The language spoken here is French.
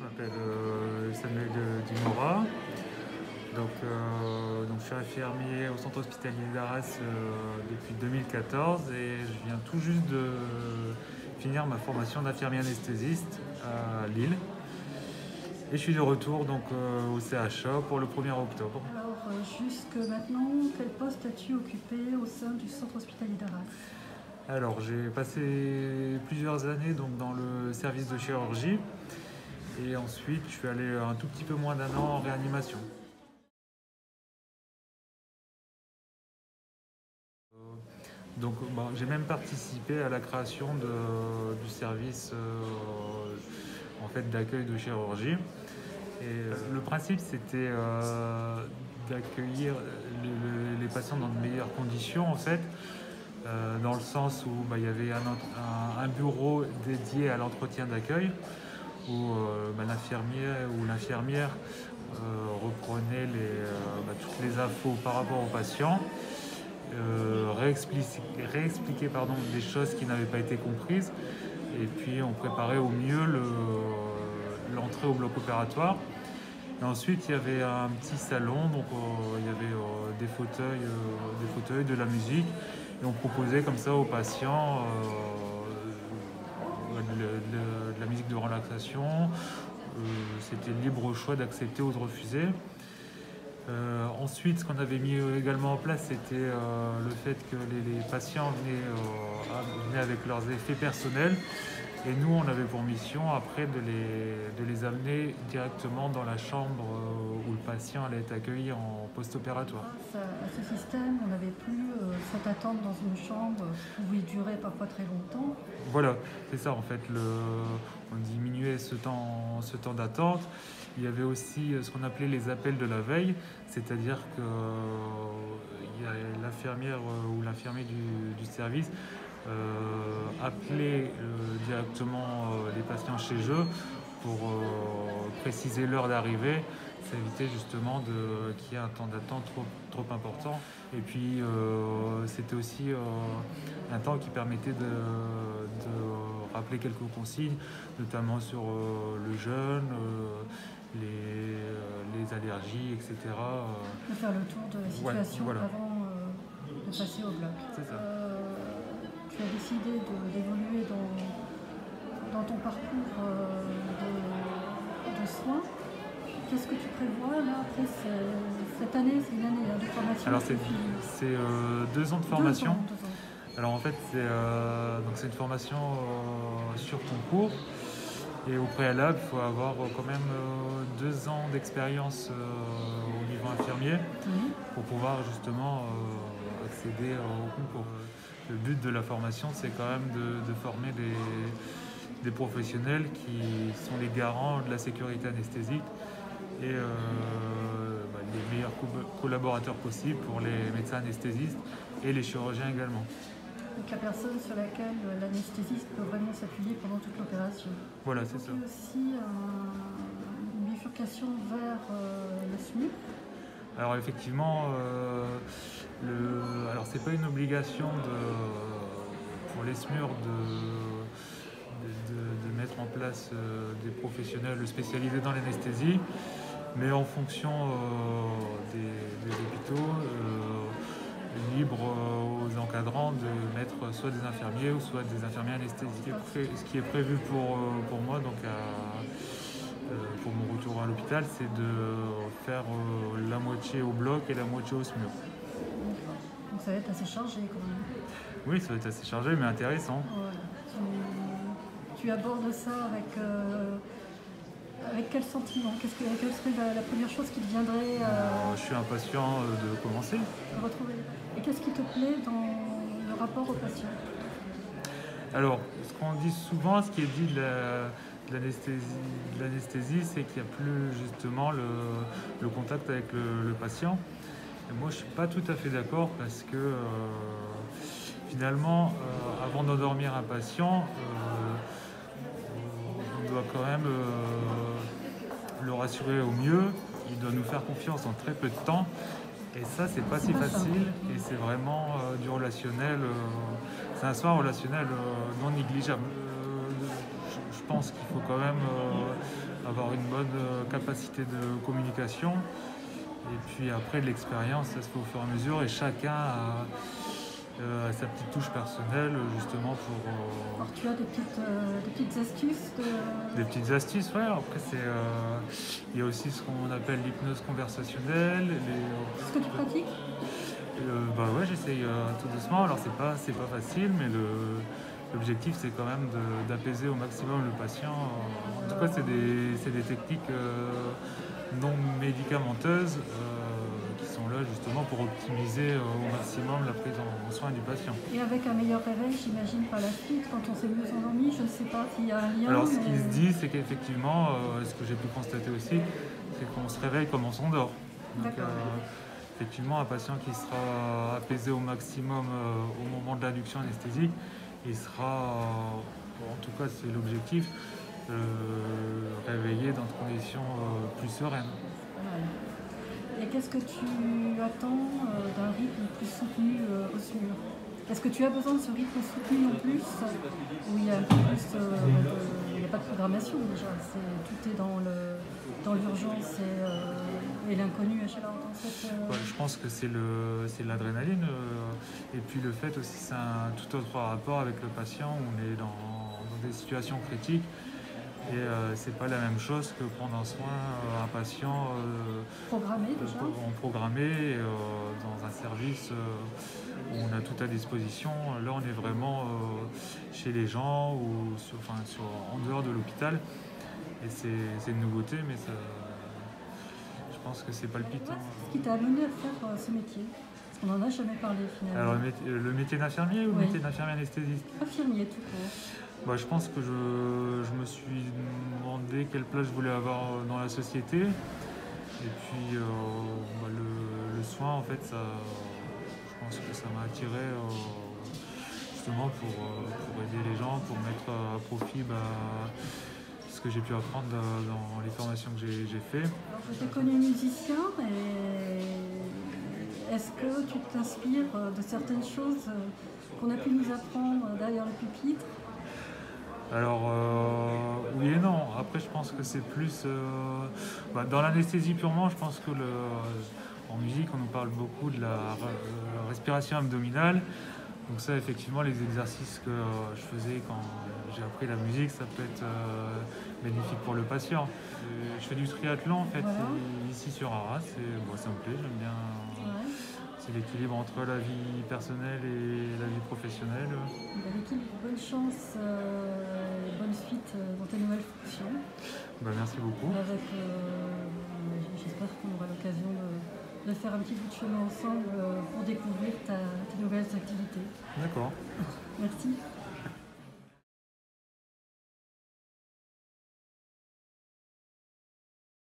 m'appelle Samuel Dimora. Donc je suis infirmier au centre hospitalier d'Arras depuis 2014 et je viens tout juste de finir ma formation d'infirmier anesthésiste à Lille. Et je suis de retour au CHA pour le 1er octobre. Alors, jusque maintenant, quel poste as-tu occupé au sein du centre hospitalier d'Arras? Alors, j'ai passé plusieurs années dans le service de chirurgie et ensuite je suis allé un tout petit peu moins d'1 an en réanimation. J'ai même participé à la création du service d'accueil de chirurgie. Et le principe, c'était d'accueillir les patients dans de meilleures conditions, dans le sens où il y avait un bureau dédié à l'entretien d'accueil, où l'infirmière reprenait toutes les infos par rapport aux patients, réexpliquait des choses qui n'avaient pas été comprises, et puis on préparait au mieux l'entrée au bloc opératoire. Et ensuite, il y avait un petit salon, il y avait des fauteuils, de la musique, et on proposait comme ça aux patients de la musique de relaxation. C'était libre choix d'accepter ou de refuser. Ensuite, ce qu'on avait mis également en place, c'était le fait que les patients venaient avec leurs effets personnels. Et nous, on avait pour mission après de les amener directement dans la chambre où le patient allait être accueilli en post-opératoire. Grâce à ce système, on n'avait plus cette attente dans une chambre qui pouvait durer parfois très longtemps. Voilà, c'est ça en fait. On diminuait ce temps d'attente. Il y avait aussi ce qu'on appelait les appels de la veille, c'est-à-dire que l'infirmière ou l'infirmier du service appelait directement les patients chez eux pour préciser l'heure d'arrivée. Ça évitait justement qu'il y ait un temps d'attente trop important. Et puis c'était aussi un temps qui permettait de rappeler quelques consignes, notamment sur le jeûne, les allergies, etc. De faire le tour de la situation avant de passer au bloc. C'est ça. Tu as décidé d'évoluer dans ton parcours de soins. Qu'est-ce que tu prévois là après cette année? C'est une année de formation. Alors c'est 2 ans de formation. 2 ans. Alors en fait c'est une formation sur concours. Et au préalable, il faut avoir quand même 2 ans d'expérience au niveau infirmier pour pouvoir justement accéder au concours. Le but de la formation, c'est quand même de former des professionnels qui sont les garants de la sécurité anesthésique et les meilleurs collaborateurs possibles pour les médecins anesthésistes et les chirurgiens également. Donc la personne sur laquelle l'anesthésiste peut vraiment s'appuyer pendant toute l'opération. Voilà, c'est ça. Il y a aussi une bifurcation vers le SMUR. Alors effectivement, c'est pas une obligation pour les SMUR de mettre en place des professionnels spécialisés dans l'anesthésie, mais en fonction des hôpitaux, libre aux encadrants de mettre soit des infirmiers ou soit des infirmiers anesthésistes. Ce qui est prévu pour moi, pour mon retour à l'hôpital, c'est de faire la moitié au bloc et la moitié au SMUR. Donc ça va être assez chargé quand même. Oui, ça va être assez chargé mais intéressant. Ouais. Tu abordes ça avec quel sentiment? Quelle serait la première chose qui te viendrait Je suis impatient de commencer. De retrouver. Et qu'est-ce qui te plaît dans le rapport au patient? Alors, ce qu'on dit souvent, ce qui est dit de l'anesthésie, c'est qu'il n'y a plus justement le contact avec le patient. Et moi, je ne suis pas tout à fait d'accord parce que finalement, avant d'endormir un patient, on doit quand même le rassurer au mieux. Il doit nous faire confiance en très peu de temps. Et ça, c'est pas si facile. Et c'est vraiment du relationnel. C'est un soin relationnel non négligeable. Je pense qu'il faut quand même avoir une bonne capacité de communication. Et puis après, de l'expérience, ça se fait au fur et à mesure. Et chacun a sa petite touche personnelle, justement pour... Alors tu as des petites astuces Des petites astuces, ouais. Après, il y a aussi ce qu'on appelle l'hypnose conversationnelle. Ce que tu pratiques? Bah ouais, j'essaye tout doucement. Alors c'est pas facile, mais l'objectif c'est quand même d'apaiser au maximum le patient. En tout cas, c'est des techniques non médicamenteuses qui sont là justement pour optimiser au maximum la prise en soin du patient. Et avec un meilleur réveil, j'imagine par la suite, quand on s'est mieux endormi, je ne sais pas s'il y a un lien. Alors ce qui se dit, c'est qu'effectivement, ce que j'ai pu constater aussi, c'est qu'on se réveille comme on s'endort. Donc, effectivement, un patient qui sera apaisé au maximum au moment de l'induction anesthésique, il sera, en tout cas c'est l'objectif, réveillé dans des conditions plus sereines. Ouais. Et qu'est-ce que tu attends d'un rythme plus soutenu au SMUR? Est-ce que tu as besoin de ce rythme soutenu en plus? Où il y a un peu plus il n'y a pas de programmation déjà, tout est dans l'urgence et l'inconnu à chaque fois. Ouais, je pense que c'est l'adrénaline et puis le fait aussi c'est un tout autre rapport avec le patient. On est dans des situations critiques et c'est pas la même chose que prendre en soin un patient programmé dans un service où on a tout à disposition. Là on est vraiment chez les gens ou en dehors de l'hôpital et c'est une nouveauté, mais ça, je pense que c'est palpitant. Qu'est-ce qui t'a amené à faire ce métier? Parce qu'on n'en a jamais parlé finalement. Alors le métier d'infirmier ou le métier d'infirmier anesthésiste? Infirmier tout court. Bah, je pense que je me suis demandé quelle place je voulais avoir dans la société. Et puis le soin, en fait, je pense que ça m'a attiré justement pour aider les gens, pour mettre à profit ce que j'ai pu apprendre dans les formations que j'ai fait. Alors, je t'ai connu musicien, et est-ce que tu t'inspires de certaines choses qu'on a pu nous apprendre derrière le pupitre? Alors oui et non. Après, je pense que c'est plus dans l'anesthésie purement. Je pense que en musique, on nous parle beaucoup de la respiration abdominale. Donc ça, effectivement, les exercices que je faisais quand j'ai appris la musique, ça peut être bénéfique pour le patient. Je fais du triathlon en fait ici sur Arras et ça me plaît, j'aime bien. Ouais. C'est l'équilibre entre la vie personnelle et la vie professionnelle. L'équipe, bonne chance et bonne suite dans tes nouvelles fonctions. Merci beaucoup. J'espère qu'on aura l'occasion de faire un petit bout de chemin ensemble pour découvrir tes nouvelles activités. D'accord. Merci.